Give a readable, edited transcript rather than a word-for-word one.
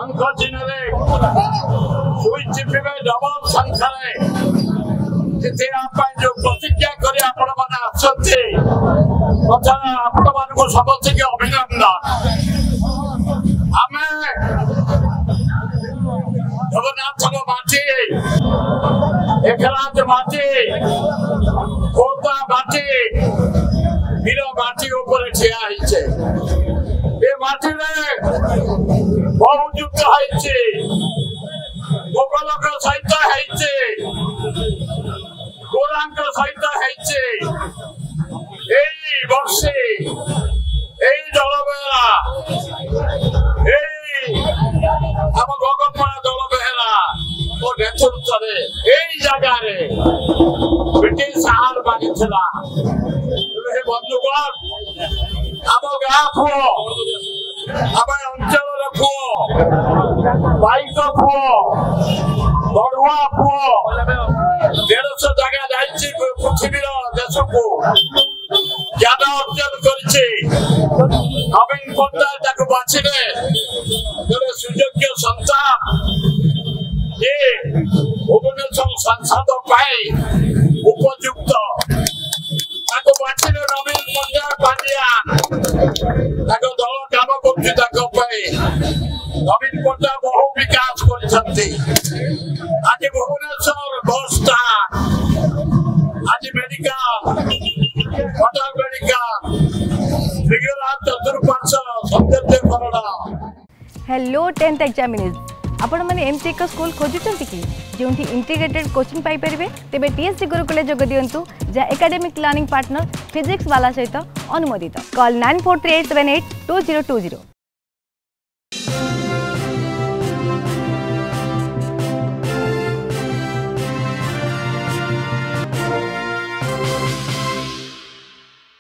शंख चिन्ह सुई चिपिबे डबल संख्यारे जितेबा जो प्रतिज्ञा कर आपण को समस्त के अभिनंदन आम जगन्नाथ माटी एकराज माटी खोर्धा माटी वीर माटी ऊपर ठिया माटी बहु युद्ध मोगलों सहित गोरांग सहित वर्षे जलबेहरा आम गगनमणा जलबेहरा नेतृत्व जगार ब्रिटिश हार मानी बंधुगण आम गाँ पुओ आम अंचल पुओ बाइक पुओ बड़ुआ पुओ 150 जगह जाइए पृथ्वी देश को ज्ञान अर्जन कर नवीन पट्टनायक बाछिले सुयोग्य संतान ये भुवनेश्वर सांसद उपयुक्त बाछिले नवीन पट्टनायक पांड्यान दल काम कर नवीन पट्टनायक बहु विकास कर आज भुवनेश्वर बस स्टैंड आज medical hotel medical hello 10th examinees आपण मैंने एमती एक स्कूल खोजुंट कि जो इंटीग्रेटेड कोचिंग पाई परिबे तेबे टीएससी गुरुकुल जोग दियंतु जा एकेडमिक लर्निंग पार्टनर फिजिक्स वाला सहित अनुमोदित कॉल 9438782020।